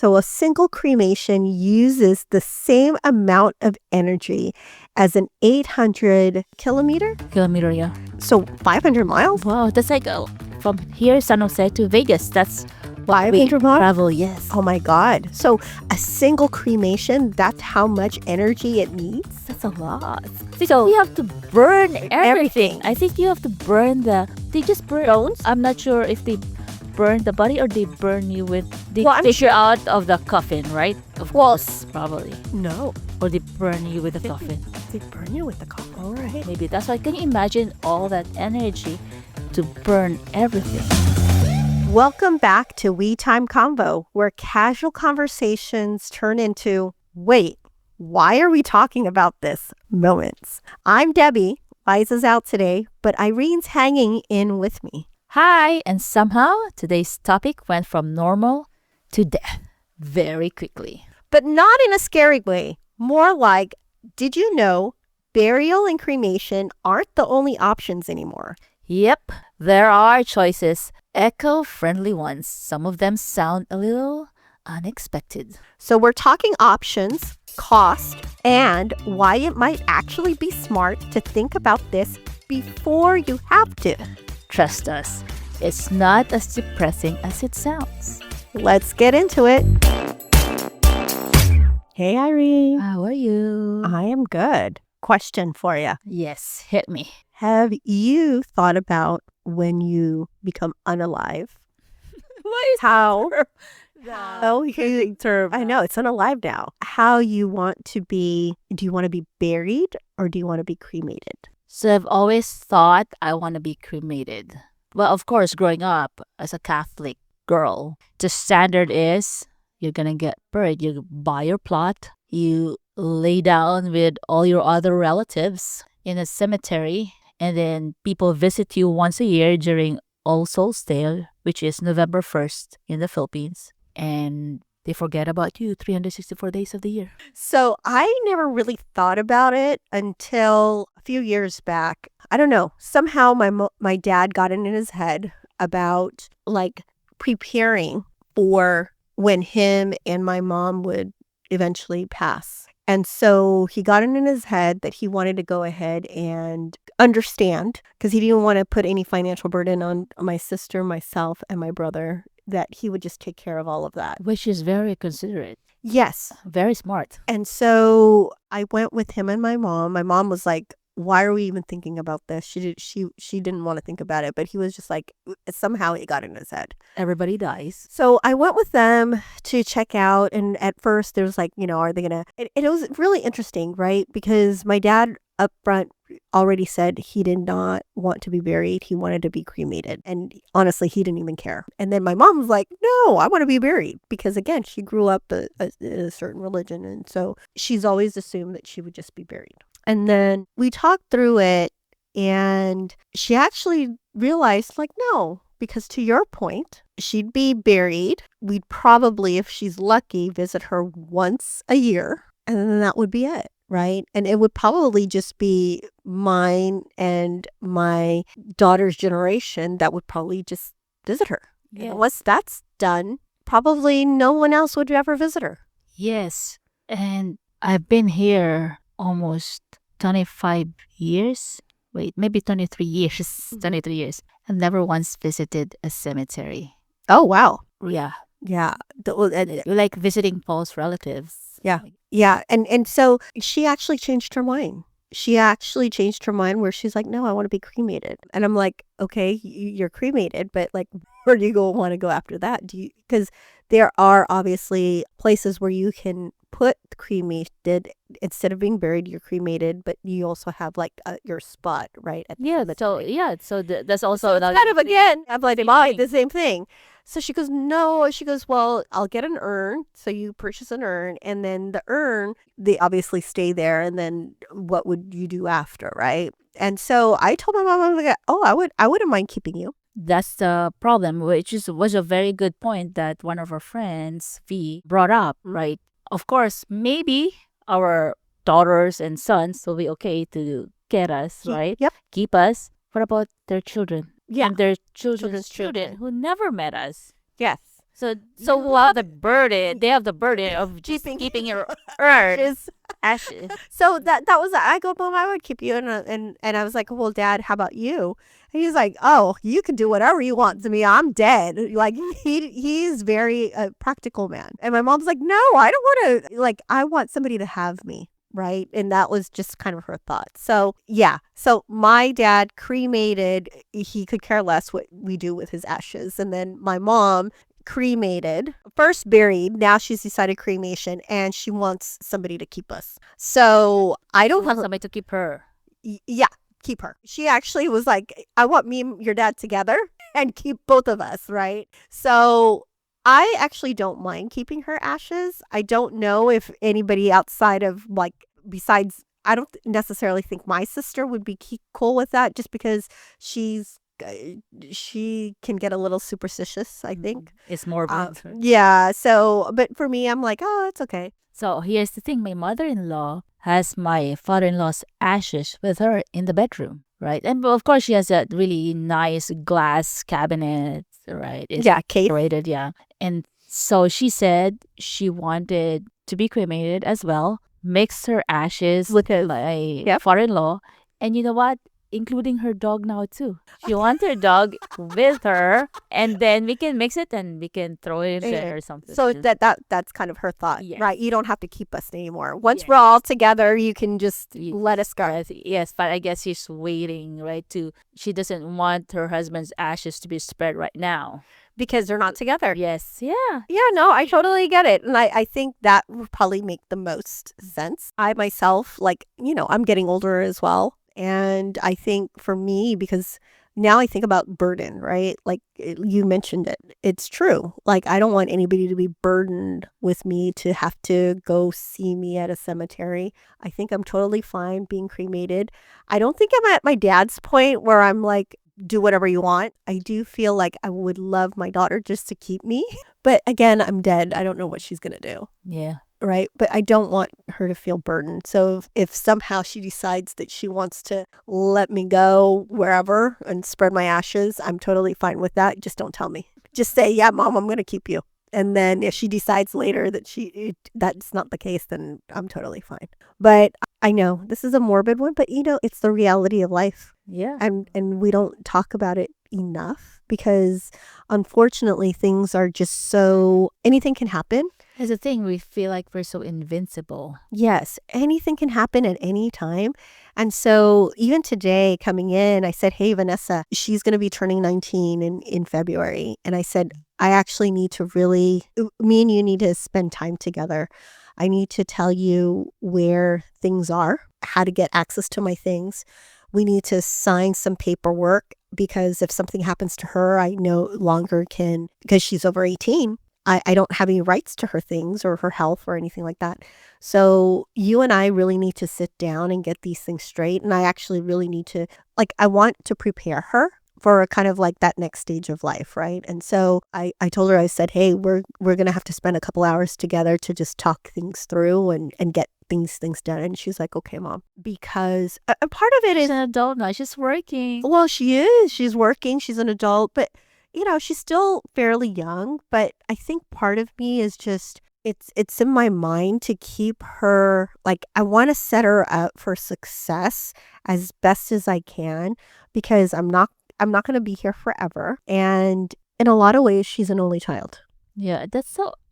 So a single cremation uses the same amount of energy as an 800 kilometer. Yeah. So 500 miles? Wow, that's like from here, San Jose to Vegas. That's what we 500 miles? travel, yes. Oh my God. So a single cremation, that's how much energy it needs? That's a lot. So you have to burn everything. I think you have to burn they just burn. Bones? I'm not sure if they burn the body or they burn you with, they Well, I'm fish you out of the coffin, right? Of course, probably. No. Or they burn you with the coffin. They burn you with the coffin. All right. Maybe that's why. Can you imagine all that energy to burn everything? Welcome back to We Time Convo, where casual conversations turn into, wait, why are we talking about this moments? I'm Debbie. Liza's out today, but Irene's hanging in with me. Hi, and somehow today's topic went from normal to death very quickly. But not in a scary way. More like, did you know burial and cremation aren't the only options anymore? Yep, there are choices, eco-friendly ones. Some of them sound a little unexpected. So we're talking options, cost, and why it might actually be smart to think about this before you have to. Trust us, it's not as depressing as it sounds. Let's get into it. Hey, Irene. How are you? I am good. Question for you. Yes, hit me. Have you thought about when you become unalive? Why is How? Oh, term. I know, it's unalive now. How you want to be, do you want to be buried or do you want to be cremated? So I've always thought I want to be cremated. Well, of course, growing up as a Catholic girl, the standard is you're going to get buried. You buy your plot, you lay down with all your other relatives in a cemetery, and then people visit you once a year during All Souls Day, which is November 1st in the Philippines. And they forget about you 364 days of the year. So I never really thought about it until a few years back. I don't know. Somehow my dad got it in his head about like preparing for when him and my mom would eventually pass. And so he got it in his head that he wanted to go ahead and understand, because he didn't want to put any financial burden on my sister, myself, and my brother, that he would just take care of all of that. Which is very considerate. Yes. Very smart. And so I went with him and my mom. My mom was like, why are we even thinking about this? She didn't want to think about it, but he was just like, somehow it got in his head. Everybody dies. So I went with them to check out. And at first there was like, are they going to, it was really interesting, right? Because my dad up front already said he did not want to be buried. He wanted to be cremated. And honestly, he didn't even care. And then my mom was like, no, I want to be buried. Because again, she grew up in a certain religion. And so she's always assumed that she would just be buried. And then we talked through it and she actually realized like, no, because to your point, she'd be buried. We'd probably, if she's lucky, visit her once a year. And then that would be it. Right. And it would probably just be mine and my daughter's generation that would probably just visit her. Yes. And once that's done, probably no one else would ever visit her. Yes. And I've been here almost 25 years. Wait, maybe 23 years. 23 years. I've never once visited a cemetery. Oh, wow. Yeah. Yeah. Like visiting false relatives. Yeah. Yeah. And so she actually changed her mind. She actually changed her mind where she's like, no, I want to be cremated. And I'm like, okay, you're cremated, but like, where do you want to go after that? Because there are obviously places where you can put cremated instead of being buried, you're cremated, but you also have like your spot, right? So that's also another kind of again, I'm like, the same thing. So she goes, no. She goes, well, I'll get an urn. So you purchase an urn, and then the urn, they obviously stay there. And then what would you do after, right? And so I told my mom, I was like, oh, I wouldn't mind keeping you. That's the problem, which was a very good point that one of our friends, V, brought up, right? Of course, maybe our daughters and sons will be okay to get us, right? Yep. Keep us. What about their children? Yeah. And their children's children children who never met us. Yes. So while they have the burden of just keeping your urn Just- ashes. So that was I go, Mom, I would keep you, and I was like, well, Dad, how about you? And he's like, oh, you can do whatever you want to me. I'm dead. Like he's very practical man. And my mom's like, no, I don't want to. Like I want somebody to have me. Right. And that was just kind of her thought. So, yeah. So, my dad cremated. He could care less what we do with his ashes. And then my mom cremated, first buried. Now she's decided cremation and she wants somebody to keep us. So, I don't have somebody to keep her. Yeah, keep her. She actually was like, I want me and your dad together and keep both of us. Right. So, I actually don't mind keeping her ashes. I don't know if anybody outside of besides, I don't necessarily think my sister would be cool with that just because she can get a little superstitious, I think. It's morbid. Yeah. So, but for me, I'm like, oh, it's okay. So here's the thing. My mother-in-law has my father-in-law's ashes with her in the bedroom. Right. And of course, she has that really nice glass cabinet. Right. It's cake. decorated. Yeah. And so she said she wanted to be cremated as well. Mix her ashes with my father-in-law. And you know what? Including her dog now too. She wants her dog with her, and then we can mix it and we can throw it there or something. So that's kind of her thought, Yes. right? You don't have to keep us anymore. Once we're all together, you can just let us go. Yes, but I guess she's waiting, right? She doesn't want her husband's ashes to be spread right now. Because they're not together. Yes, yeah. Yeah, no, I totally get it. And I think that would probably make the most sense. I myself, I'm getting older as well. And I think for me, because now I think about burden, right? Like you mentioned it. It's true. Like I don't want anybody to be burdened with me to have to go see me at a cemetery. I think I'm totally fine being cremated. I don't think I'm at my dad's point where I'm like, do whatever you want. I do feel like I would love my daughter just to keep me. But again, I'm dead. I don't know what she's going to do. Yeah. Right. But I don't want her to feel burdened. So if somehow she decides that she wants to let me go wherever and spread my ashes, I'm totally fine with that. Just don't tell me. Just say, yeah, Mom, I'm going to keep you. And then if she decides later that that's not the case, then I'm totally fine. But I know this is a morbid one, but it's the reality of life. Yeah. And we don't talk about it enough because unfortunately things are just anything can happen. As a thing, we feel like we're so invincible. Yes, anything can happen at any time. And so even today coming in, I said, hey, Vanessa, she's going to be turning 19 in February. And I said, I actually need to me and you need to spend time together. I need to tell you where things are, how to get access to my things. We need to sign some paperwork because if something happens to her, I no longer can, because she's over 18. I don't have any rights to her things or her health or anything like that. So you and I really need to sit down and get these things straight. And I actually really need to, I want to prepare her for kind of like that next stage of life, right? And so I told her, I said, hey, we're going to have to spend a couple hours together to just talk things through and get things done. And she's like, okay, Mom, because a part of it is she's an adult now. She's working. Well, she is. She's working. She's an adult, but she's still fairly young. But I think part of me is just it's in my mind to keep her, I want to set her up for success as best as I can because I'm not going to be here forever. And in a lot of ways, she's an only child. Yeah,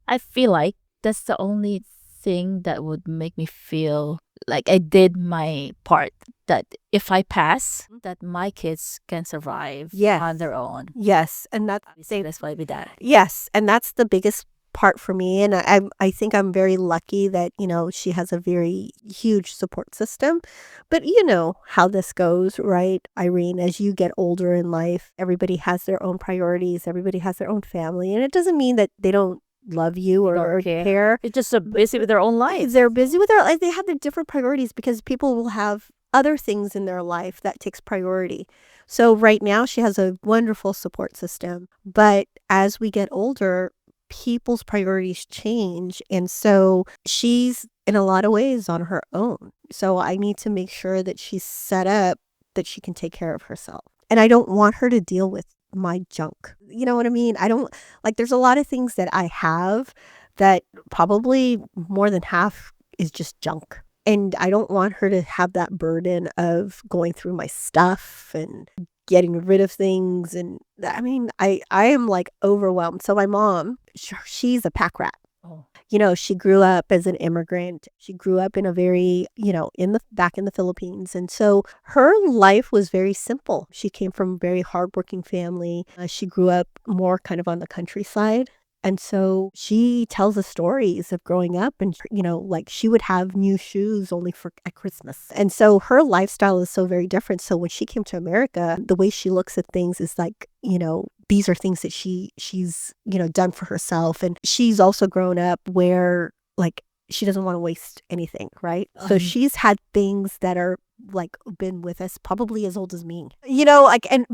I feel like that's the only thing that would make me feel like I did my part, that if I pass, that my kids can survive on their own. Yes. And that's why we did. Yes. And that's the biggest part for me. And I think I'm very lucky that, she has a very huge support system. But you know how this goes, right, Irene? As you get older in life, everybody has their own priorities. Everybody has their own family. And it doesn't mean that they don't love you or care. It's just so busy with their own lives. They're busy with their life. They have their different priorities because people will have other things in their life that takes priority. So right now she has a wonderful support system. But as we get older, people's priorities change. And so she's in a lot of ways on her own. So I need to make sure that she's set up that she can take care of herself. And I don't want her to deal with my junk. You know what I mean? I don't like, there's a lot of things that I have that probably more than half is just junk. And I don't want her to have that burden of going through my stuff and getting rid of things. And I mean, I am like overwhelmed. So my mom, she's a pack rat. Oh. You know, she grew up as an immigrant. She grew up in a very, you know, back in the Philippines. And so her life was very simple. She came from a very hardworking family. She grew up more kind of on the countryside. And so she tells us stories of growing up and, you know, like she would have new shoes only at Christmas. And so her lifestyle is so very different. So when she came to America, the way she looks at things is like, you know, these are things that she's, you know, done for herself. And she's also grown up where like she doesn't want to waste anything, right? So she's had things that are like been with us probably as old as me, you know, like, and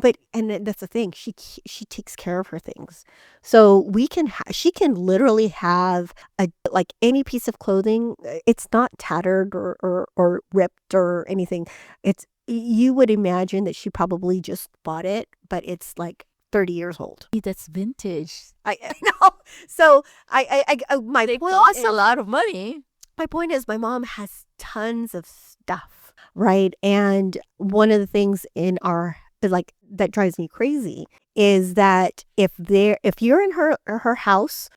that's the thing, she takes care of her things. So she can literally have like any piece of clothing. It's not tattered or ripped or anything. You would imagine that she probably just bought it, but it's like 30 years old. That's vintage. I know. So They cost a lot of money. My point is, my mom has tons of stuff, right? And one of the things in like that drives me crazy is that if you're in her house,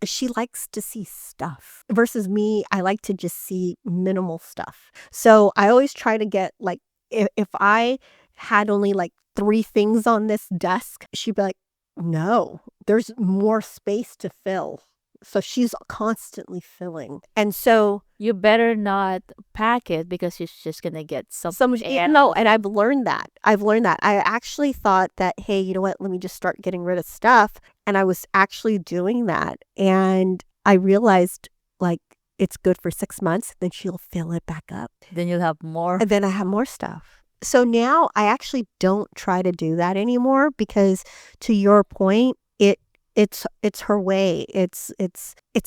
she likes to see stuff versus me, I like to just see minimal stuff. So I always try to get like, if I had only like 3 things on this desk, she'd be like, no, there's more space to fill. So she's constantly filling. And so you better not pack it because she's just going to get some no, and I've learned that. I actually thought that, hey, you know what? Let me just start getting rid of stuff. And I was actually doing that. And I realized like it's good for 6 months. Then she'll fill it back up. Then you'll have more. And then I have more stuff. So now I actually don't try to do that anymore because to your point, it's her way. It's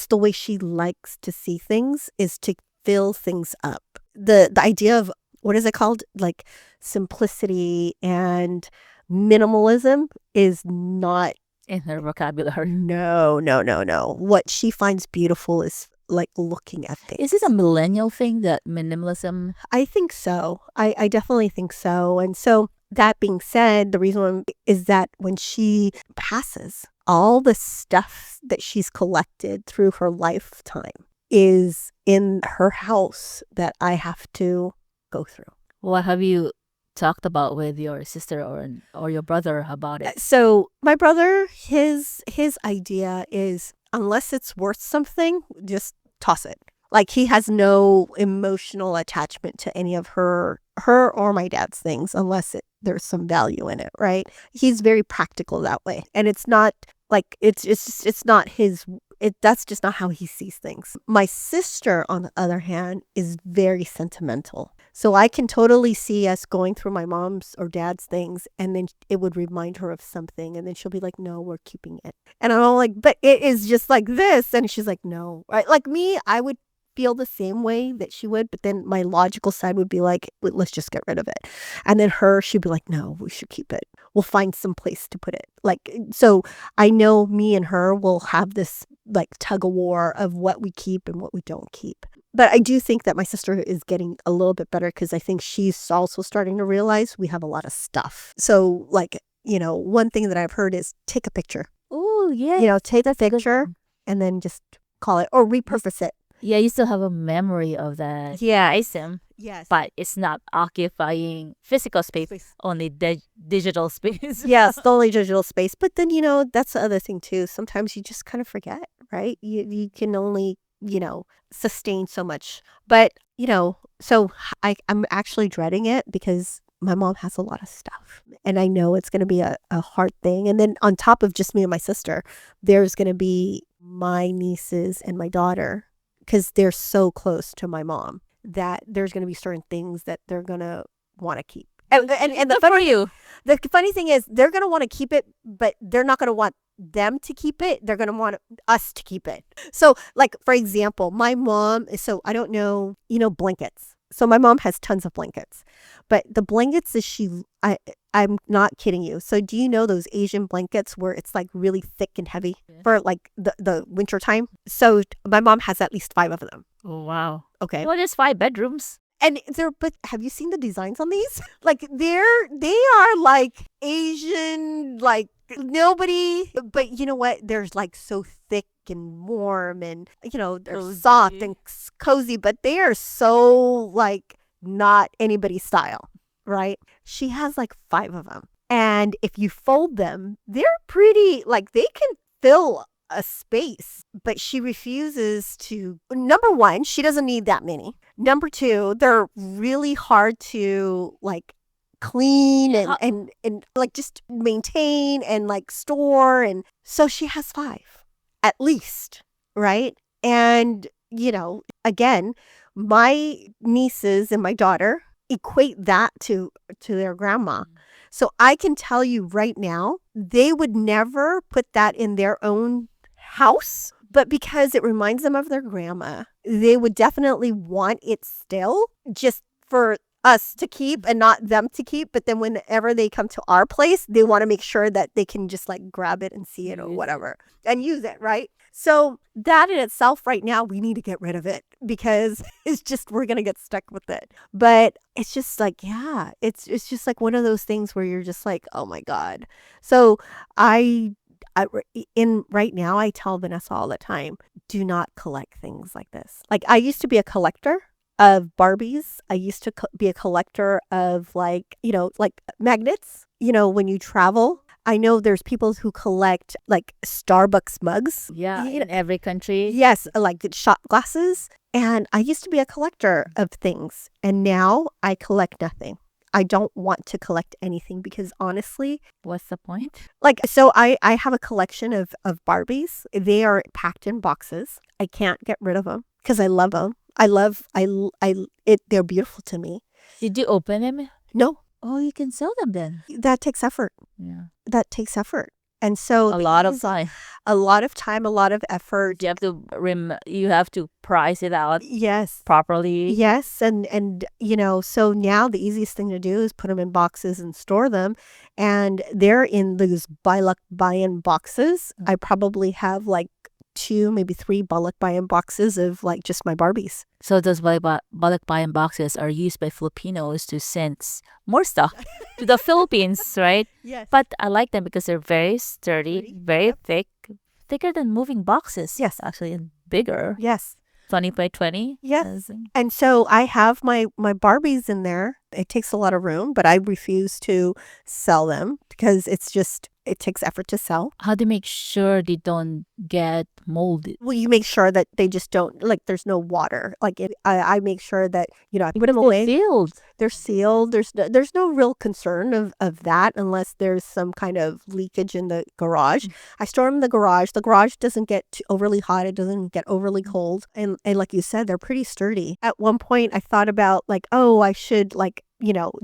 the way she likes to see things is to fill things up. The idea of what is it called? Like simplicity and minimalism is not in her vocabulary. No. What she finds beautiful is like looking at things. Is this a millennial thing, that minimalism? I think so. I definitely think so. And so that being said, the reason is that when she passes, all the stuff that she's collected through her lifetime is in her house that I have to go through. What have you talked about with your sister or your brother about it? So my brother, his idea is unless it's worth something, just toss it. Like he has no emotional attachment to any of her or my dad's things unless there's some value in it, right? He's very practical that way. And it's not like it's not his that's just not how he sees things. My sister, on the other hand, is very sentimental. So I can totally see us going through my mom's or dad's things and then it would remind her of something and then she'll be like, no, we're keeping it. And I'm all like, but it is just like this. And she's like, no. Right? Like me, I would feel the same way that she would, but then my logical side would be like, let's just get rid of it. And then she'd be like, no, we should keep it. We'll find some place to put it. Like, so I know me and her will have this like tug of war of what we keep and what we don't keep. But I do think that my sister is getting a little bit better because I think she's also starting to realize we have a lot of stuff. So like, you know, one thing that I've heard is take a picture. Oh, yeah. You know, take a picture and then just call it or repurpose it. Yeah, you still have a memory of that item. Yes. But it's not occupying physical space, only digital space. Yes, the only digital space. But then, you know, that's the other thing too. Sometimes you just kind of forget, right? You can only, you know, sustain so much. But, you know, so I'm actually dreading it because my mom has a lot of stuff. And I know it's going to be a hard thing. And then on top of just me and my sister, there's going to be my nieces and my daughter, because they're so close to my mom, that there's going to be certain things that they're going to want to keep. And the funny thing is they're going to want to keep it, but they're not going to want them to keep it. They're going to want us to keep it. So like, for example, my mom, so I don't know, you know, blankets. So my mom has tons of blankets, but the blankets that I'm not kidding you. So do you know those Asian blankets where it's like really thick and heavy for like the winter time? So my mom has at least 5 of them. Oh, wow. Okay. Well, there's 5 bedrooms. And but have you seen the designs on these? Like they are like Asian, like nobody, but you know what? They're like so thick and warm and, they're Cozy. soft and cozy, but they are so like not anybody's style, right? She has like 5 of them. And if you fold them, they're pretty, like they can fill a space, but she refuses to. Number one, she doesn't need that many. Number two, they're really hard to like clean and like just maintain and like store. And so she has 5 at least, right? And, again, my nieces and my daughter equate that to their grandma. So I can tell you right now, they would never put that in their own house, but because it reminds them of their grandma, they would definitely want it still just for us to keep and not them to keep. But then whenever they come to our place, they want to make sure that they can just like grab it and see it or whatever and use it, right? So that in itself right now, we need to get rid of it because it's just, we're going to get stuck with it. But it's just like, yeah, it's just like one of those things where you're just like, oh my God. So right now, I tell Vanessa all the time, do not collect things like this. Like I used to be a collector of Barbies. I used to be a collector of like magnets, when you travel. I know there's people who collect like Starbucks mugs. Yeah, in every country. Yes, like shot glasses. And I used to be a collector of things. And now I collect nothing. I don't want to collect anything because honestly, what's the point? Like, so I have a collection of Barbies. They are packed in boxes. I can't get rid of them because I love them. They're beautiful to me. Did you open them? No. Oh, you can sell them then. That takes effort. Yeah. That takes effort. And so a lot of time, a lot of effort. You have to price it out. Yes. Properly. Yes. And so now the easiest thing to do is put them in boxes and store them. And they're in those buy-in boxes. I probably have like 2, maybe 3 buy-in boxes of like just my Barbies. So those buy-in boxes are used by Filipinos to send more stuff to the Philippines, right? Yes. But I like them because they're very sturdy, very thick, thicker than moving boxes. Yes. Actually, and bigger. Yes. 20 by 20. Yes. And so I have my Barbies in there. It takes a lot of room, but I refuse to sell them because it takes effort to sell. How do you make sure they don't get molded? Well, you make sure that they just don't, like, there's no water. Like, I make sure that, I put them away. Sealed. They're sealed. There's no real concern of that unless there's some kind of leakage in the garage. I store them in the garage. The garage doesn't get too overly hot. It doesn't get overly cold. And like you said, they're pretty sturdy. At one point, I thought about, like, oh, I should, like,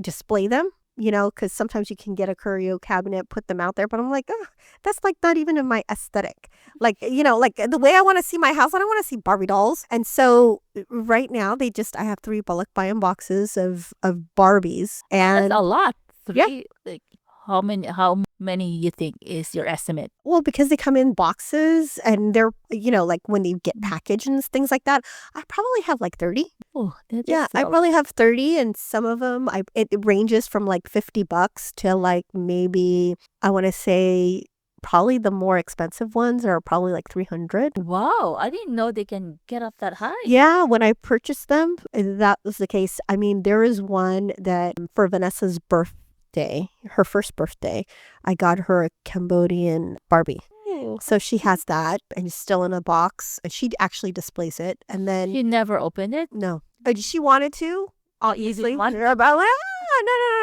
display them. Because sometimes you can get a curio cabinet, put them out there. But I'm like, oh, that's like not even in my aesthetic. Like, like the way I want to see my house, I don't want to see Barbie dolls. And so right now, I have 3 buy-in boxes of Barbies. And that's a lot. 3? Yeah. Like, how many you think is your estimate? Well, because they come in boxes and they're, like when they get packaged and things like that, I probably have like 30. Oh, I probably have 30, and some of them, it ranges from like $50 to like maybe, I want to say, probably the more expensive ones are probably like $300. Wow, I didn't know they can get up that high. Yeah, when I purchased them, that was the case. I mean, there is one that for Vanessa's birthday, her first birthday, I got her a Cambodian Barbie. So she has that, and it's still in a box, and she actually displays it. And then you never opened it? No. She wanted to. Obviously, one. About like,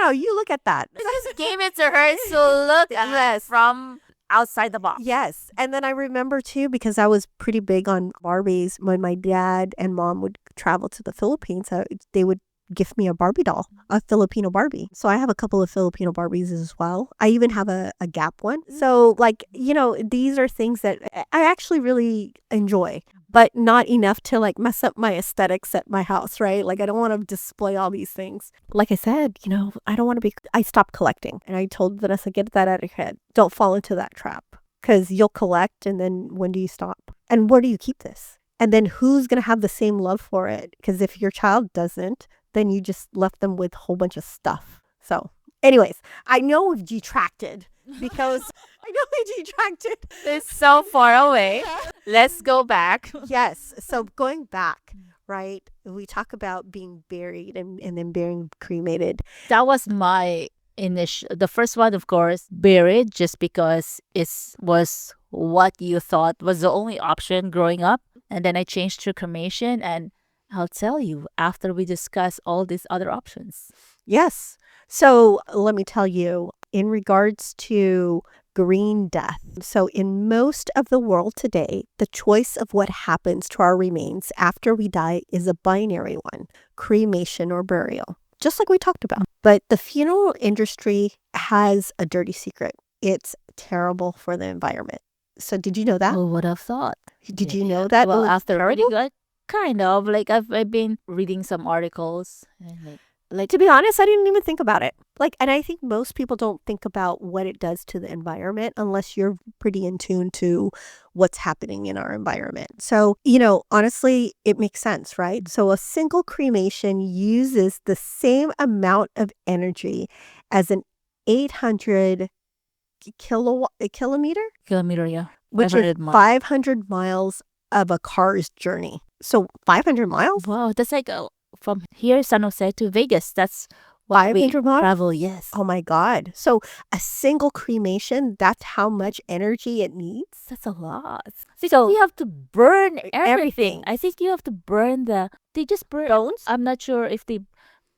no. You look at that. Just gave it to her to look at from outside the box. Yes. And then I remember too, because I was pretty big on Barbies, when my dad and mom would travel to the Philippines, they would gift me a Barbie doll, a Filipino Barbie. So I have a couple of Filipino Barbies as well. I even have a Gap one. So like, these are things that I actually really enjoy, but not enough to like mess up my aesthetics at my house, right? Like I don't want to display all these things. Like I said, I stopped collecting, and I told Vanessa, get that out of your head. Don't fall into that trap, because you'll collect, and then when do you stop? And where do you keep this? And then who's going to have the same love for it? Because if your child doesn't, then you just left them with a whole bunch of stuff. So anyways, I know we've detracted because It's so far away. Let's go back. Yes. So going back, right? We talk about being buried and then being cremated. That was my the first one, of course, buried, just because it was what you thought was the only option growing up. And then I changed to cremation, and I'll tell you after we discuss all these other options. Yes. So let me tell you, in regards to green death. So in most of the world today, the choice of what happens to our remains after we die is a binary one: cremation or burial, just like we talked about. But the funeral industry has a dirty secret. It's terrible for the environment. So did you know that? Who would have thought? Did you know that? Well, It's after terrible? good, kind of like I've been reading some articles, and Like, to be honest, I didn't even think about it. And I think most people don't think about what it does to the environment unless you're pretty in tune to what's happening in our environment. So, honestly, it makes sense, right? So a single cremation uses the same amount of energy as an 800 kilometer, kilometer, yeah, which is 500 miles. 500 miles of a car's journey. So 500 miles? Wow, that's like from here, San Jose to Vegas. That's what we 500 miles? travel. Yes. Oh my God. So a single cremation, that's how much energy it needs? That's a lot. So you have to burn everything. Everything. I think you have to burn they just burn Bones? I'm not sure if they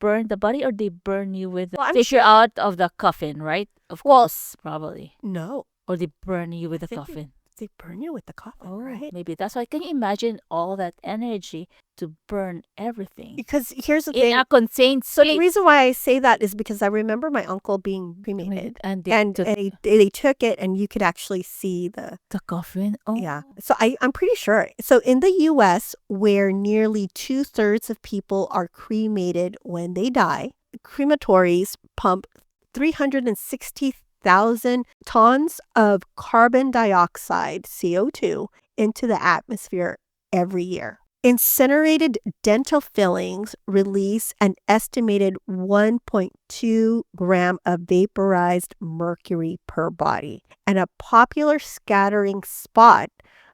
burn the body or they burn you with Well, I'm take you out of the coffin, right? Of course, probably. No. Or they burn you with I the think coffin. They burn you with the coffin, right? Maybe that's why. Can you imagine all that energy to burn everything Because here's the in thing. a contained So space? the reason why I say that is because I remember my uncle being cremated. And And they took it, and you could actually see the coffin. Oh, Yeah. So I'm pretty sure. So in the US, where nearly 2/3 of people are cremated when they die, crematories pump 360,000 tons of carbon dioxide, CO2, into the atmosphere every year. Incinerated dental fillings release an estimated 1.2 gram of vaporized mercury per body. And a popular scattering spot,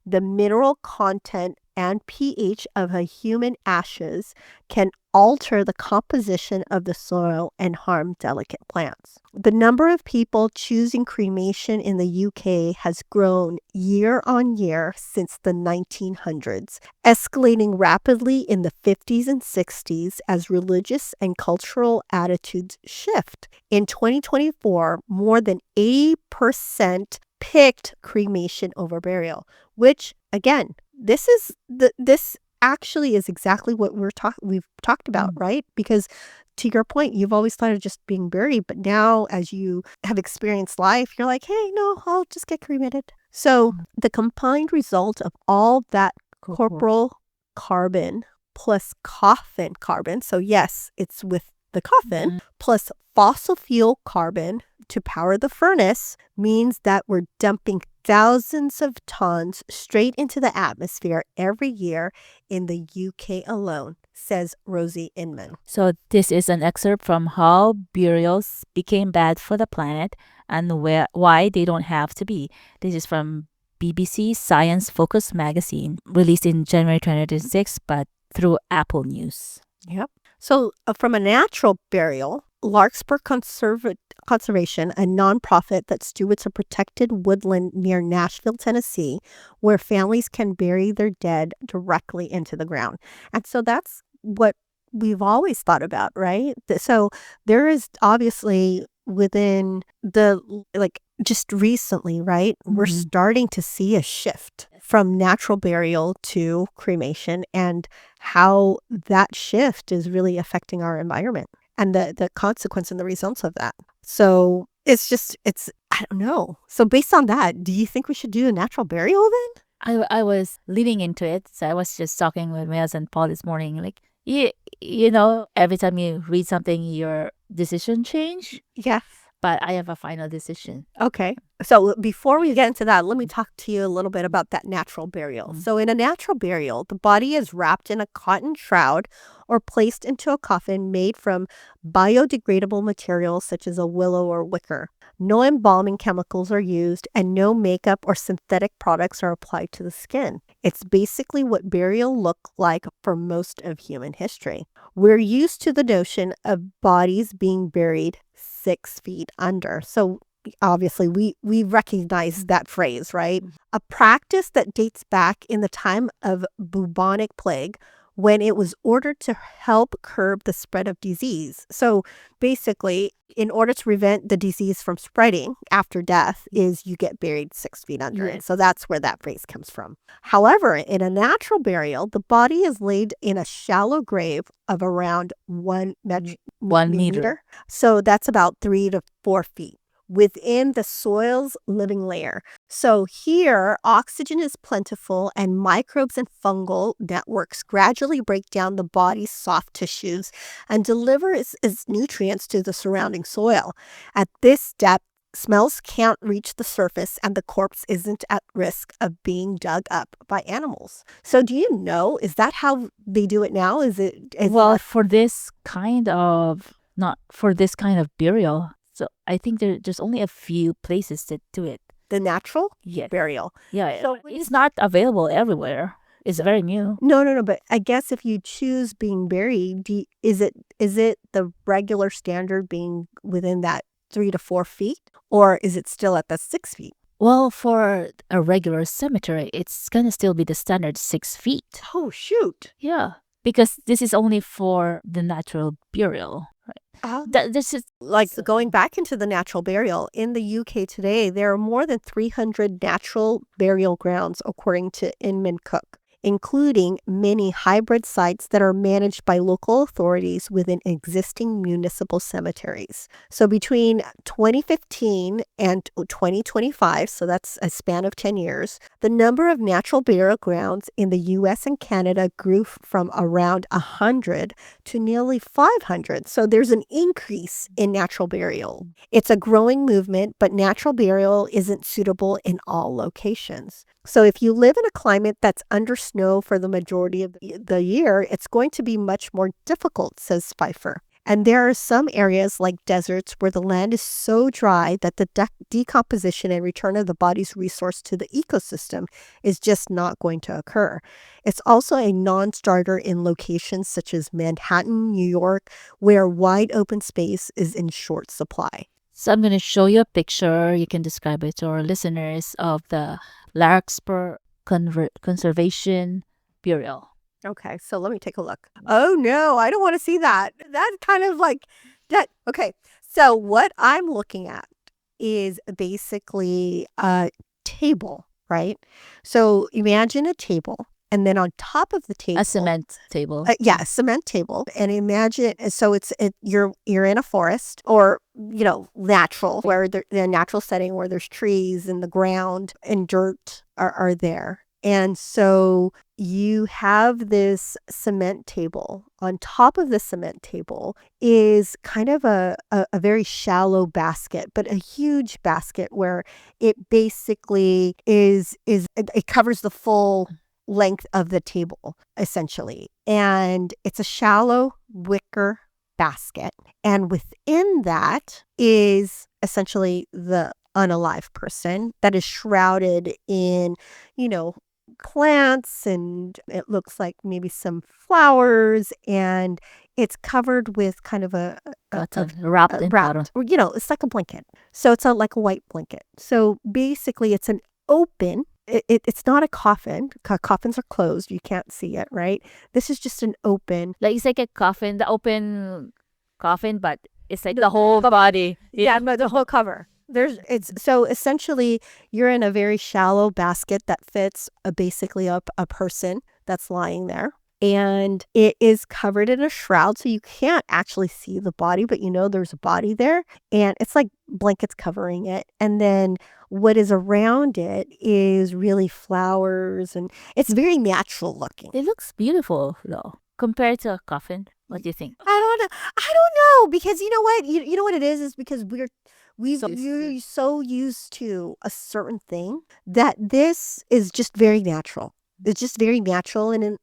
the mineral content and pH of a human ashes can alter the composition of the soil and harm delicate plants. The number of people choosing cremation in the UK has grown year on year since the 1900s, escalating rapidly in the 50s and 60s as religious and cultural attitudes shift. In 2024, more than 80% picked cremation over burial, which again, this actually is exactly what we've talked about, right? Because to your point, you've always thought of just being buried, but now as you have experienced life, you're like, hey, no, I'll just get cremated. So the combined result of all that corporal carbon plus coffin carbon, so yes, it's with the coffin, plus fossil fuel carbon to power the furnace, means that we're dumping thousands of tons straight into the atmosphere every year in the UK alone, says Rosie Inman. So this is an excerpt from How Burials Became Bad for the Planet and Why They Don't Have to Be. This is from BBC Science Focus magazine, released in January 2026, but through Apple News. Yep. So from a natural burial, Larkspur Conservation, a nonprofit that stewards a protected woodland near Nashville, Tennessee, where families can bury their dead directly into the ground. And so that's what we've always thought about, right? So there is obviously within just recently, right? We're starting to see a shift. from natural burial to cremation and how that shift is really affecting our environment and the consequence and the results of that. So I don't know. So based on that, do you think we should do a natural burial then? I was leading into it. So I was just talking with my husband Paul this morning. Like, you know, every time you read something, your decision change. Yeah. But I have a final decision. Okay. So before we get into that, let me talk to you a little bit about that natural burial. So in a natural burial, the body is wrapped in a cotton shroud or placed into a coffin made from biodegradable materials such as a willow or wicker. No embalming chemicals are used and no makeup or synthetic products are applied to the skin. It's basically what burial looked like for most of human history. We're used to the notion of bodies being buried 6 feet under. So obviously we recognize that phrase, right? A practice that dates back in the time of bubonic plague when it was ordered to help curb the spread of disease. So basically, in order to prevent the disease from spreading after death is you get buried 6 feet under. Yes. And so that's where that phrase comes from. However, in a natural burial, the body is laid in a shallow grave of around 1 meter. So that's about 3 to 4 feet within the soil's living layer. So here, oxygen is plentiful and microbes and fungal networks gradually break down the body's soft tissues and deliver its nutrients to the surrounding soil. At this depth, smells can't reach the surface and the corpse isn't at risk of being dug up by animals. So do you know, is that how they do it now? For this kind of, not for this kind of burial. So I think there's only a few places that do it. The natural Yes. burial. Yeah. So it's not available everywhere. It's very new. No. But I guess if you choose being buried, is it the regular standard being within that 3 to 4 feet, or is it still at the 6 feet? Well, for a regular cemetery, it's gonna still be the standard 6 feet. Oh shoot! Yeah, because this is only for the natural burial. This is like going back into the natural burial in the UK today. There are more than 300 natural burial grounds, according to Inman Cook, including many hybrid sites that are managed by local authorities within existing municipal cemeteries. So between 2015 and 2025, so that's a span of 10 years, the number of natural burial grounds in the US and Canada grew from around 100 to nearly 500. So there's an increase in natural burial. It's a growing movement, but natural burial isn't suitable in all locations. So if you live in a climate that's under snow for the majority of the year, it's going to be much more difficult, says Pfeiffer. And there are some areas like deserts where the land is so dry that the decomposition and return of the body's resource to the ecosystem is just not going to occur. It's also a non-starter in locations such as Manhattan, New York, where wide open space is in short supply. So I'm going to show you a picture. You can describe it to our listeners of the Larkspur Conservation Burial. Okay, so let me take a look. Oh no, I don't want to see that. That's kind of like that. Okay, so what I'm looking at is basically a table, right? So imagine a table. And then on top of the table, a cement table. A cement table. And imagine, so you're in a forest or, natural, where the natural setting where there's trees and the ground and dirt are there. And so you have this cement table. On top of the cement table is kind of a very shallow basket, but a huge basket where it basically it covers the full length of the table, essentially. And it's a shallow wicker basket. And within that is essentially the unalive person that is shrouded in, plants, and it looks like maybe some flowers, and it's covered with kind of wrapped in cotton. It's like a blanket. So it's like a white blanket. So basically it's an open, it's not a coffin. Coffins are closed. You can't see it, right? This is just an open. Like it's like a coffin, the open coffin, but it's like the whole body. Yeah, but the whole cover. So essentially you're in a very shallow basket that fits basically up a person that's lying there. And it is covered in a shroud, so you can't actually see the body, but you know there's a body there. And it's like blankets covering it. And then what is around it is really flowers, and it's very natural looking. It looks beautiful though, compared to a coffin. What do you think? I don't know, because you know what? You know what it is because we're so used to a certain thing that this is just very natural. It's just very natural, and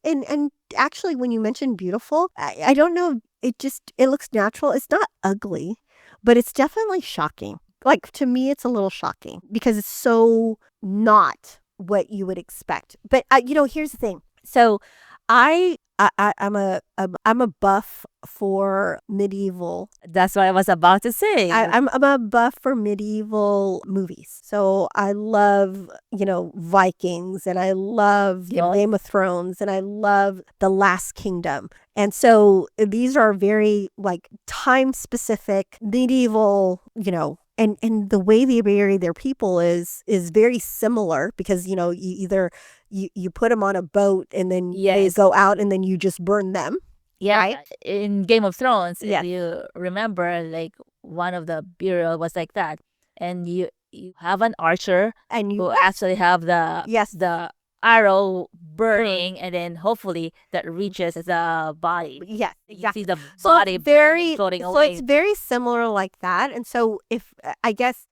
actually, when you mentioned beautiful, I don't know. It looks natural. It's not ugly, but it's definitely shocking. Like, to me, it's a little shocking because it's so not what you would expect. But here's the thing. So, I'm a buff for medieval. That's what I was about to say. I'm a buff for medieval movies. So I love, Vikings, and I love Game of Thrones, and I love The Last Kingdom. And so these are very like time specific medieval, and the way they bury their people is very similar because, you either you put them on a boat and then they go out and then you just burn them. Yeah, right? In Game of Thrones, Yes. if you remember, like one of the burial was like that, and you have an archer And who actually have the Yes. the arrow burning, and then hopefully that reaches the body. Yes, You exactly. see the So body it's very, floating so away. it's very similar like that. And so if I guess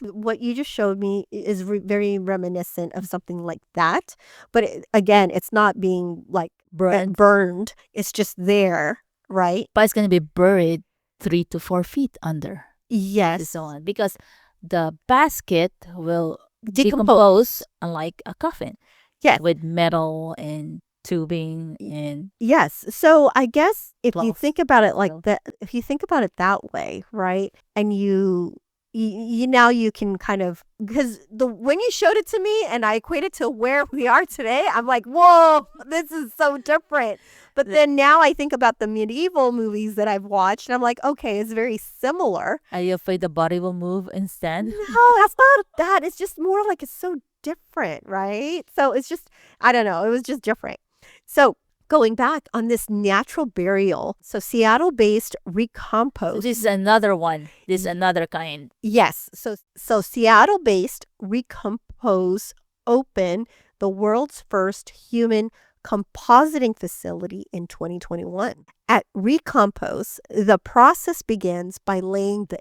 what you just showed me is very reminiscent of something like that. But again, it's not being like burned. It's just there, right? But it's gonna be buried 3 to 4 feet under. Yes. So on, because the basket will Decompose. decompose unlike a coffin. Yes. With metal and tubing and Yes. So I guess if you Cloth. think about it like Cloth. that, if you think about it that way, right? And you now you can kind of, because when you showed it to me and I equated to where we are today, I'm like, whoa, this is so different. But then now I think about the medieval movies that I've watched, and I'm like, okay, it's very similar. Are you afraid the body will move instead? No, that's not that. It's just more like it's so different, right? So it's just, I don't know. It was just different. So going back on this natural burial, so Seattle-based So Recompose. this is another one. This is another kind. Yes. So Seattle-based Recompose opened the world's first human compositing facility in 2021. At Recompose, the process begins by laying the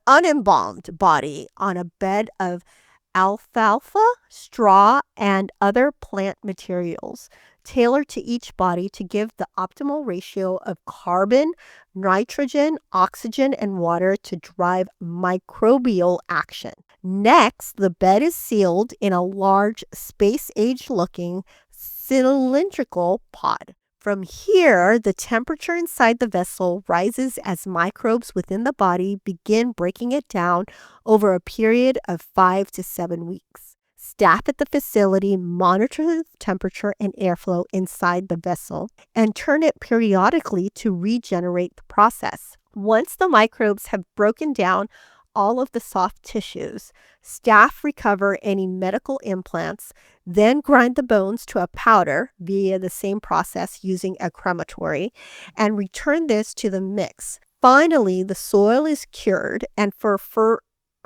unembalmed body on a bed of alfalfa, straw, and other plant materials tailored to each body to give the optimal ratio of carbon, nitrogen, oxygen, and water to drive microbial action. Next, the bed is sealed in a large space-age looking cylindrical pod. From here, the temperature inside the vessel rises as microbes within the body begin breaking it down over a period of 5 to 7 weeks. Staff at the facility monitor the temperature and airflow inside the vessel and turn it periodically to regenerate the process. Once the microbes have broken down all of the soft tissues, staff recover any medical implants, then grind the bones to a powder via the same process using a crematory, and return this to the mix. Finally, the soil is cured and for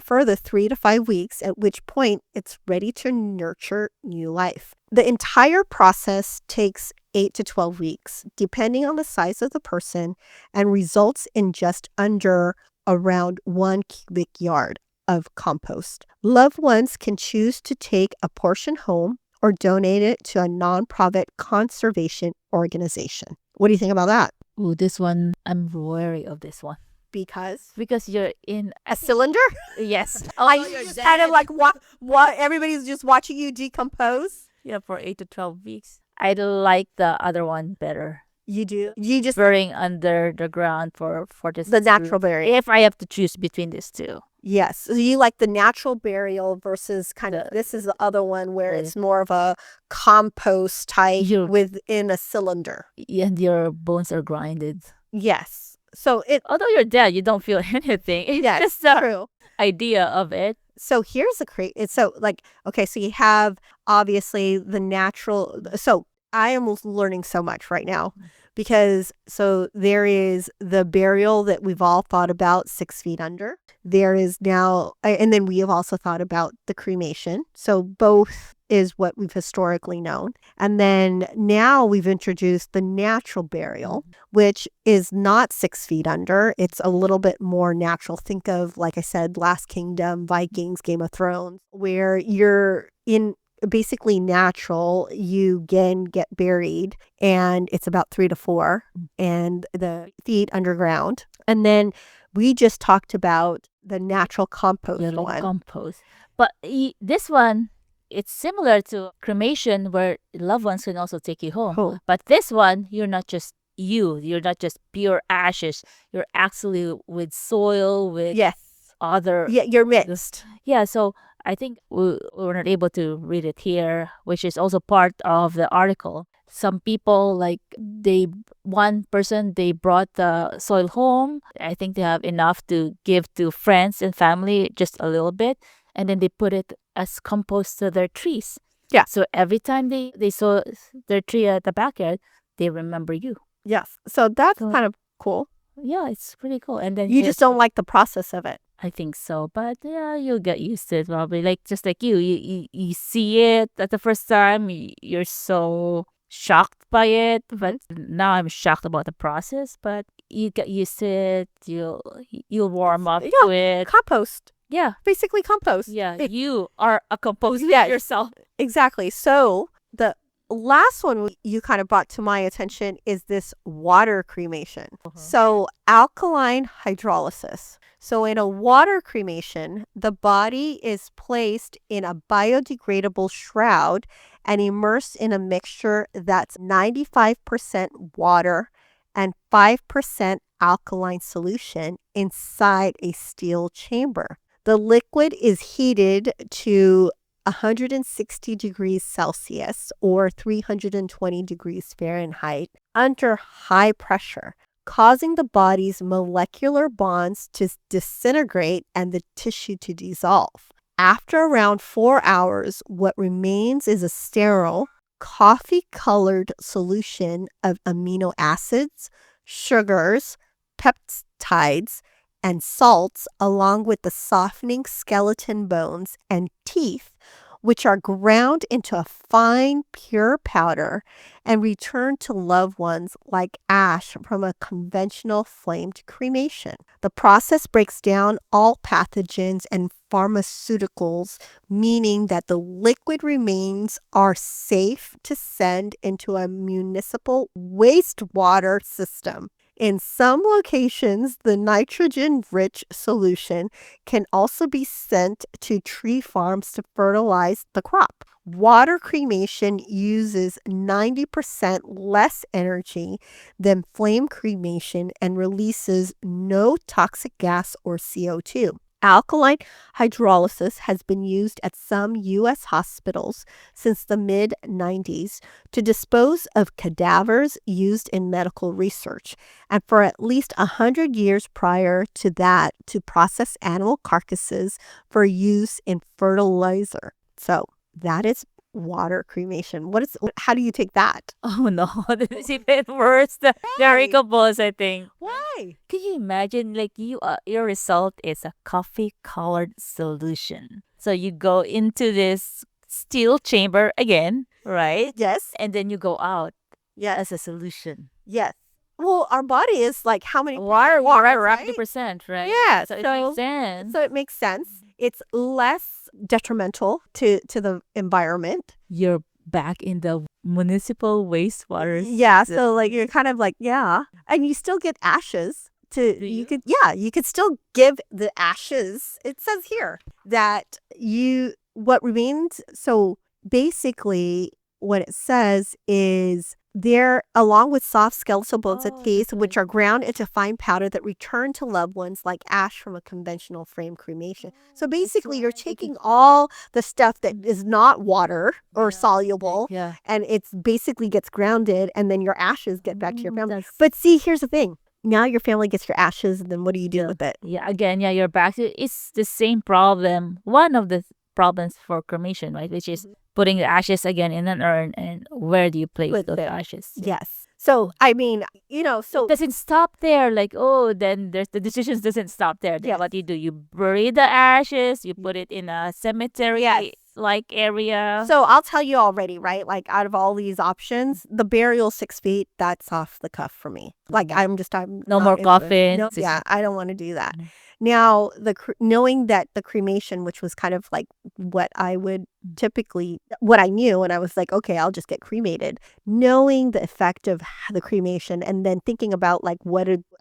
further 3 to 5 weeks, at which point it's ready to nurture new life. The entire process takes 8 to 12 weeks, depending on the size of the person, and results in just under around 1 cubic yard of compost. Loved ones can choose to take a portion home or donate it to a nonprofit conservation organization. What do you think about that? Ooh, this one, I'm wary of this one. Because You're in a cylinder? Yes. Like, just kind of like what everybody's just watching you decompose? Yeah, for 8 to 12 weeks. I like the other one better. You do? You just Burying under the ground for this. the natural burial. If I have to choose between these two. Yes. So you like the natural burial versus kind of, this is the other one where it's more of a compost type within a cylinder. And your bones are grinded. Yes. So Although you're dead, you don't feel anything. It's yeah, just the true. idea of it. So here's the it's so like, okay, so you have obviously the natural. So I am learning so much right now because so there is the burial that we've all thought about 6 feet under. There is now, and then we have also thought about the cremation. So both is what we've historically known. And then now we've introduced the natural burial, which is not 6 feet under. It's a little bit more natural. Think of, like I said, Last Kingdom, Vikings, Game of Thrones, where you're in basically natural. You again get buried and it's about 3 to 4 and the feet underground. And then we just talked about the natural compost one. Compost. But this one, it's similar to cremation where loved ones can also take you home. Oh. But this one, you're not just you're not just pure ashes. You're actually with soil, with Yes. other. Yeah, you're mixed. Yeah, so I think we were not able to read it here, which is also part of the article. Some people, like one person, they brought the soil home. I think they have enough to give to friends and family, just a little bit. And then they put it as compost to their trees. Yeah. So every time they saw their tree at the backyard, they remember you. Yes. So that's kind of cool. Yeah, it's pretty cool. And then You just don't like the process of it. I think so, but yeah, you'll get used to it probably. Like just like you see it at the first time, you're so shocked by it. But now I'm shocked about the process. But you get used to it. You'll warm up to it. Compost. Yeah, Basically compost. yeah. You are a composer yourself. Exactly. So the last one you kind of brought to my attention is this water cremation. So alkaline hydrolysis. So in a water cremation, the body is placed in a biodegradable shroud and immersed in a mixture that's 95% water and 5% alkaline solution inside a steel chamber. The liquid is heated to 160 degrees Celsius or 320 degrees Fahrenheit under high pressure, causing the body's molecular bonds to disintegrate and the tissue to dissolve. After around 4 hours, what remains is a sterile, coffee-colored solution of amino acids, sugars, peptides, and salts, along with the softening skeleton bones and teeth, which are ground into a fine, pure powder and returned to loved ones like ash from a conventional flamed cremation. The process breaks down all pathogens and pharmaceuticals, meaning that the liquid remains are safe to send into a municipal wastewater system. In some locations, the nitrogen-rich solution can also be sent to tree farms to fertilize the crop. Water cremation uses 90% less energy than flame cremation and releases no toxic gas or CO2. Alkaline hydrolysis has been used at some U.S. hospitals since the mid-90s to dispose of cadavers used in medical research, and for at least 100 years prior to that to process animal carcasses for use in fertilizer. So that is water cremation. How do you take that? Oh no, this is even worse. The variables, I think. Why? Can you imagine, like your result is a coffee-colored solution. So you go into this steel chamber again, right? Yes. And then you go out Yes. as a solution. Yes. Well, our body is like how many? Water, right? 50%, right? Yeah. So it makes sense. So it makes sense. It's less detrimental to the environment. You're back in the municipal wastewater. Yeah. So like you're kind of like, yeah. And you still get ashes. You could still give the ashes. It says here that what remains. So basically what it says is they're along with soft skeletal bones and teeth, which are ground into fine powder that return to loved ones like ash from a conventional frame cremation. So basically you're taking all the stuff that is not water or soluble, and it's basically gets grounded, and then your ashes get back to your family. But see, here's the thing. now your family gets your ashes, and then what do you do with it? Yeah, again, you're back to it's the same problem. One of the problems for cremation, right? Which is putting the ashes again in an urn, and where do you place With those the- ashes? Yes. So I mean, so It doesn't stop there. Like, then there's the decisions doesn't stop there. Then Yes. what do? You bury the ashes, you put it in a cemetery Yes. like area. So I'll tell you already, right? Like out of all these options, the burial 6 feet, that's off the cuff for me. Like I'm no not more into it. coffins. No, yeah, I don't want to do that. Mhm. Now, knowing that the cremation, which was kind of like what I would typically, what I knew, and I was like, okay, I'll just get cremated. Knowing the effect of the cremation, and then thinking about like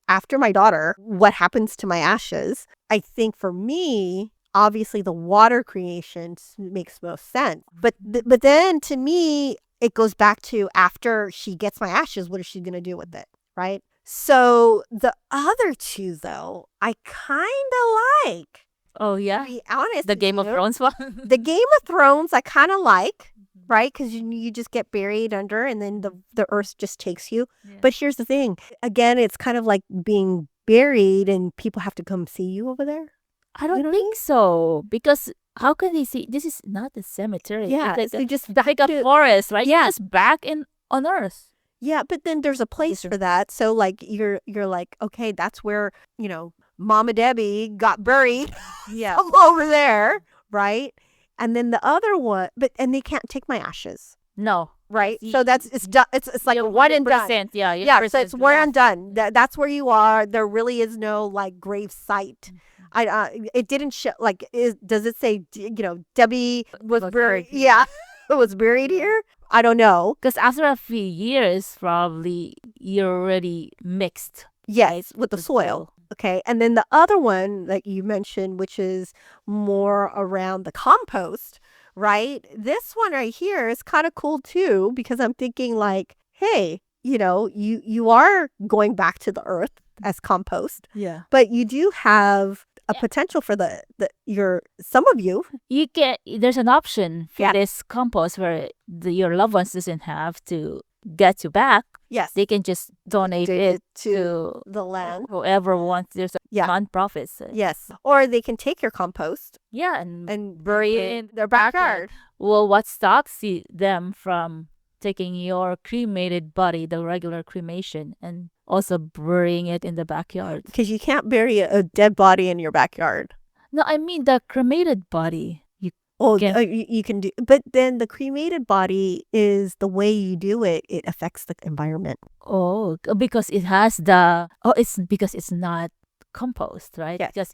after my daughter, what happens to my ashes? I think for me, obviously the water cremation makes most sense. But then to me, it goes back to after she gets my ashes, what is she going to do with it? Right. So the other two, though, I kind of like. Oh, yeah? To be honest. The Game of Thrones one? The Game of Thrones, I kind of like, right? Because you just get buried under, and then the earth just takes you. Yeah. But here's the thing. Again, it's kind of like being buried, and people have to come see you over there. I don't think so. Because how can they see? This is not a cemetery. Yeah, It's so like just like a forest, right? Yeah. It's back on Earth. Yeah, but then there's a place for that. So like you're like, okay, that's where, Mama Debbie got buried. Yeah. I'm over there, right? And then the other one, and they can't take my ashes, No. right? So it's done. It's like one and done. Yeah. Yeah, so it's one and done. That's where you are. There really is no like grave site. It didn't show like does it say Debbie was buried? Yeah, was buried here. I don't know. Because after a few years, probably you're already mixed. Yes, with the soil. Okay. And then the other one that you mentioned, which is more around the compost, right? This one right here is kind of cool too, because I'm thinking like, hey, you are going back to the earth as compost. Yeah. But you do have a potential for some of you. There's an option for Yeah. this compost where your loved ones doesn't have to get you back. Yes. They can just donate it to the land. whoever wants. There's a Yeah. non-profits. Yes. Or they can take your compost Yeah, and and bury it in their backyard. Well, what stops them from taking your cremated body, the regular cremation, and also burying it in the backyard? Because you can't bury a dead body in your backyard. No, I mean the cremated body. You can do, but then the cremated body is the way you do it. It affects the environment. Oh, because it's because it's not compost, right? Yes. Because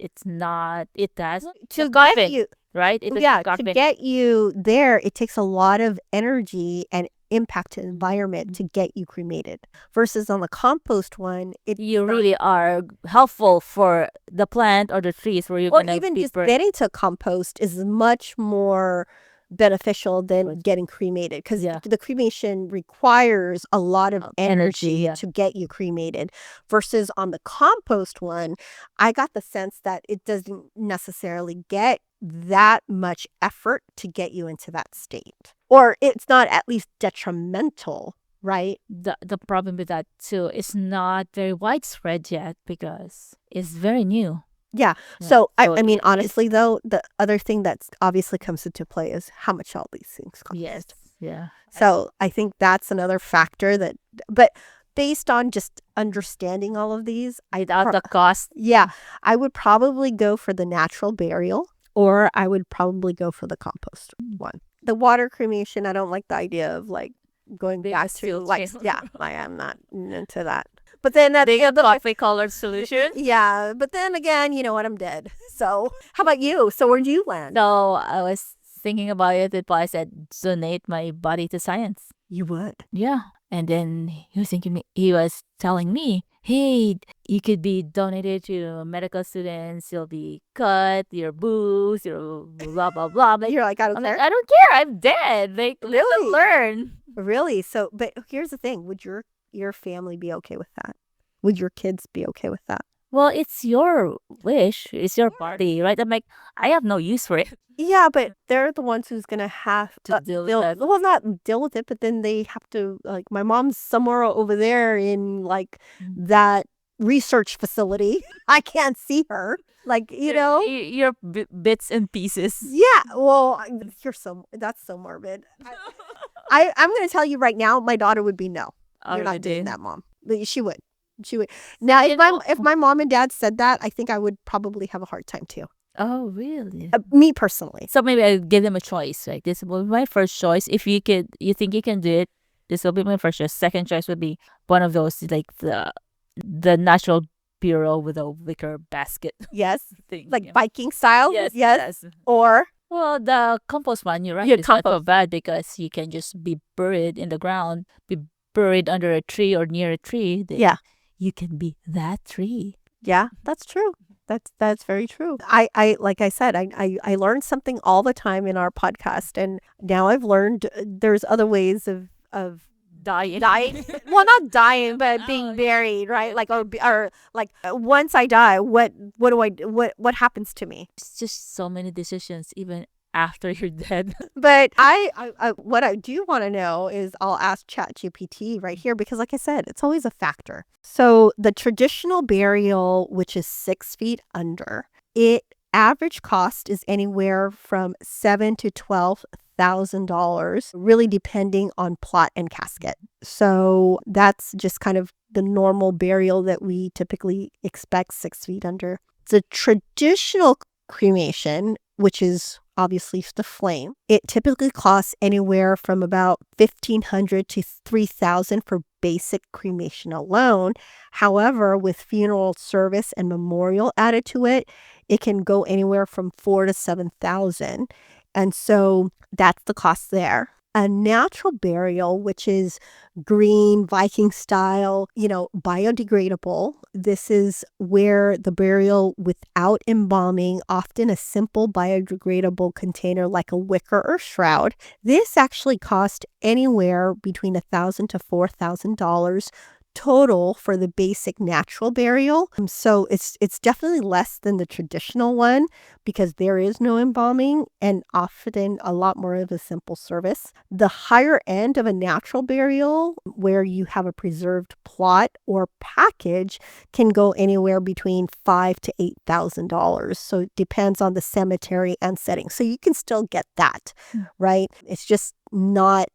it has To carbon, get you, right? It has to carbon. get you there, it takes a lot of energy and impact to the environment to get you cremated. Versus on the compost one, You really are helpful for the plant or the trees where you're or gonna even be just getting to compost is much more beneficial than getting cremated, because the cremation requires a lot of energy yeah. to get you cremated. Versus on the compost one, I got the sense that it doesn't necessarily get that much effort to get you into that state, or it's not at least detrimental, right? The problem with that too, it's not very widespread yet because it's very new. Yeah. So I mean, honestly though, the other thing that's obviously comes into play is how much all these things cost. Yes. Yeah. So I think that's another factor but based on just understanding all of these, Without the cost. yeah, I would probably go for the natural burial, or I would probably go for the compost one. The water cremation, I don't like the idea of like going back to like, yeah, I am not into that. But then the coffee colored solution. Yeah, but then again, you know what? I'm dead. So how about you? So where'd you land? No, I was thinking about it, but I said donate my body to science. You would? Yeah. And then he was telling me, hey, you could be donated to medical students. You'll be cut, your booze, your blah, blah, blah. Like, You're like, I don't care. I don't care. I'm dead. Like, Really? learn. Really? So, but here's the thing. Would your family be okay with that? Would your kids be okay with that? Well, it's your wish. It's your party, right? I'm like, I have no use for it. Yeah, but they're the ones who's going to have To deal with that. Well, not deal with it, but then they have to, like, my mom's somewhere over there in, like, that research facility. I can't see her. Like, you know? Your bits and pieces. Yeah. Well, that's so morbid. I'm going to tell you right now, my daughter would be no. You're not doing that, Mom. But she would. She would. Now, if my mom and dad said that, I think I would probably have a hard time too. Oh, really? Me personally. So maybe I give them a choice. Like, this will be my first choice. If you think you can do it, this will be my first choice. Second choice would be one of those, like the natural bureau with a wicker basket. Yes. Thing. Like Viking style. Yes. Or well, the compost one, you're right. Yeah, it's not so bad because you can just be buried in the ground, be buried under a tree or near a tree. Yeah. You can be that tree. Yeah, that's true. That's very true. I like I said, I learned something all the time in our podcast, and now I've learned there's other ways of dying. Well, not dying, but being buried, right? Like or like once I die, what what happens to me? It's just so many decisions, even after you're dead. But I what I do want to know is I'll ask ChatGPT right here because, like I said, it's always a factor. So the traditional burial, which is 6 feet under, it average cost is anywhere from $7,000 to $12,000, really depending on plot and casket. So that's just kind of the normal burial that we typically expect, 6 feet under. The traditional cremation, which is obviously the flame, it typically costs anywhere from about $1,500 to $3,000 for basic cremation alone. However, with funeral service and memorial added to it, it can go anywhere from $4,000 to $7,000. And so that's the cost there. A natural burial, which is green, Viking style, biodegradable. This is where the burial without embalming, often a simple biodegradable container like a wicker or shroud. This actually costs anywhere between $1,000 to $4,000 total for the basic natural burial. So it's definitely less than the traditional one because there is no embalming and often a lot more of a simple service. The higher end of a natural burial, where you have a preserved plot or package, can go anywhere between $5,000 to $8,000. So it depends on the cemetery and setting. So you can still get that, right? It's just not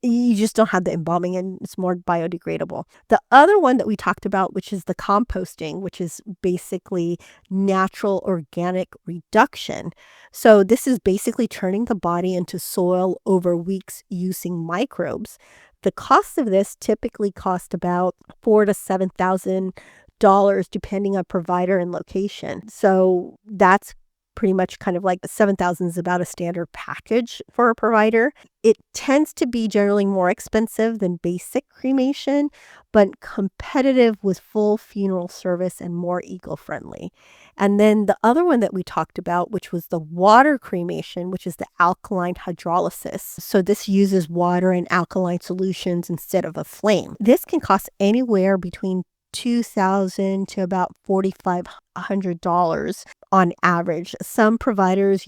you just don't have the embalming and it's more biodegradable. The other one that we talked about, which is the composting, which is basically natural organic reduction. So this is basically turning the body into soil over weeks using microbes. The cost of this typically cost about $4,000 to $7,000 depending on provider and location. So that's pretty much kind of like $7,000 is about a standard package for a provider. It tends to be generally more expensive than basic cremation, but competitive with full funeral service and more eco-friendly. And then the other one that we talked about, which was the water cremation, which is the alkaline hydrolysis. So this uses water and alkaline solutions instead of a flame. This can cost anywhere between $2,000 to about $4,500 on average. Some providers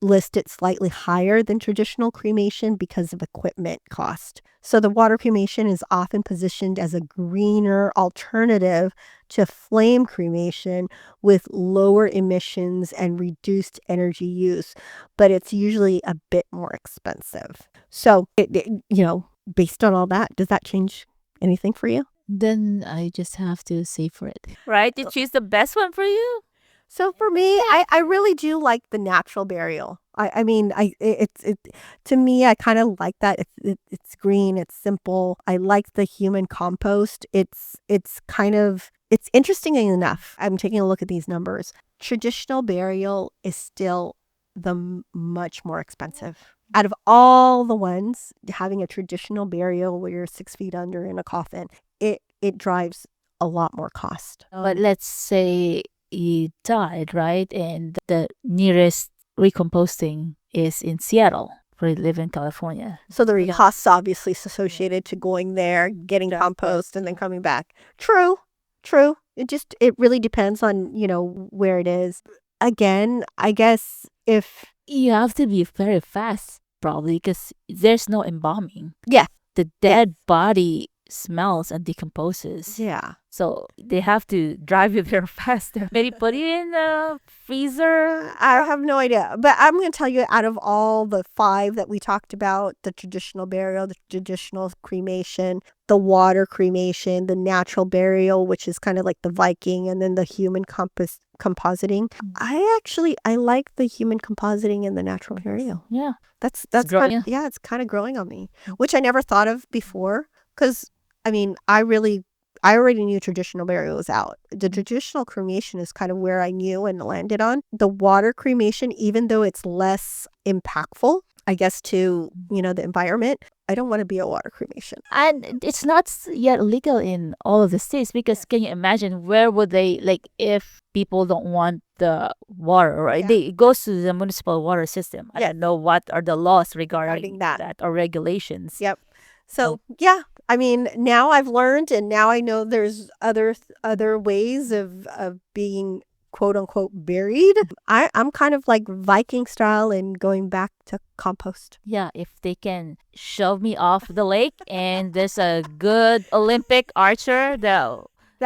list it slightly higher than traditional cremation because of equipment cost. So the water cremation is often positioned as a greener alternative to flame cremation with lower emissions and reduced energy use, but it's usually a bit more expensive. So, based on all that, does that change anything for you? Then I just have to say for it. Right? You choose the best one for you? So for me, I really do like the natural burial. To me, I kind of like that. It's green, it's simple. I like the human compost. It's interesting enough. I'm taking a look at these numbers. Traditional burial is still much more expensive. Out of all the ones, having a traditional burial where you're 6 feet under in a coffin, it drives a lot more cost. But let's say you died, right? And the nearest recomposting is in Seattle. We live in California. So the costs obviously associated to going there, getting compost, and then coming back. True. It really depends on, where it is. Again, I guess if you have to be very fast, probably, because there's no embalming. Yeah. The dead body smells and decomposes. Yeah. So they have to drive you there faster. Maybe put it in the freezer. I have no idea. But I'm going to tell you, out of all the 5 that we talked about, the traditional burial, the traditional cremation, the water cremation, the natural burial, which is kind of like the Viking, and then the human compositing. I like the human compositing and the natural burial. Yeah. That's growing. it's kind of growing on me, which I never thought of before. Because, I mean, I already knew traditional burial was out. The traditional cremation is kind of where I knew and landed on. The water cremation, even though it's less impactful, I guess, to, the environment, I don't want to be a water cremation. And it's not yet legal in all of the states, because can you imagine where would they, like, if people don't want the water, right? Yeah. It goes to the municipal water system. I don't know what are the laws regarding that or regulations. Yep. So, yeah, I mean, now I've learned, and now I know there's other ways of being quote unquote buried. I'm kind of like Viking style and going back to compost. Yeah, if they can shove me off the lake and there's a good Olympic archer that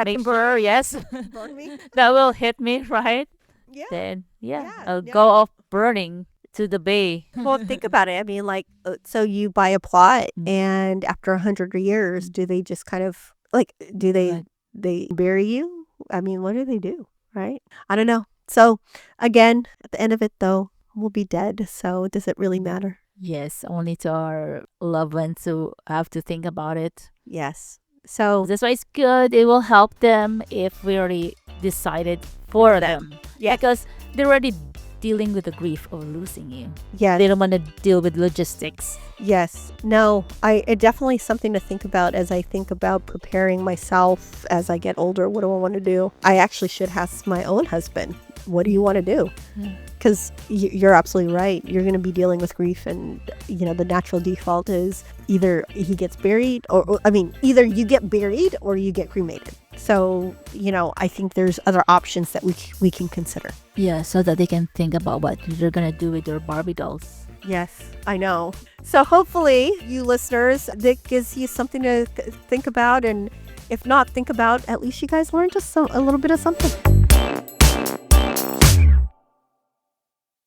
Can sure, yes, burn me. that will hit me, right? Yeah. Then Yeah, I'll go off burning to the bay. Well, think about it. I mean, like, so you buy a plot, and after 100 years, do they just kind of like, do they bury you? I mean, what do they do? Right? I don't know. So again, at the end of it, though, we'll be dead. So does it really matter? Yes, only to our loved ones who have to think about it. Yes. So That's why it's good. It will help them if we already decided for them. Yeah. Because they're already dealing with the grief of losing you. yeah, They don't want to deal with logistics. yes. No, it definitely something to think about as I think about preparing myself as I get older. What do I want to do? I actually should ask my own husband, what do you want to do? Because you're absolutely right. You're going to be dealing with grief, and the natural default is either he gets buried, or I mean, either you get buried or you get cremated. So I think there's other options that we can consider. Yeah, so that they can think about what they're going to do with their Barbie dolls. Yes, I know. So hopefully, you listeners, that gives you something to think about, and if not think about, at least you guys learned just a little bit of something.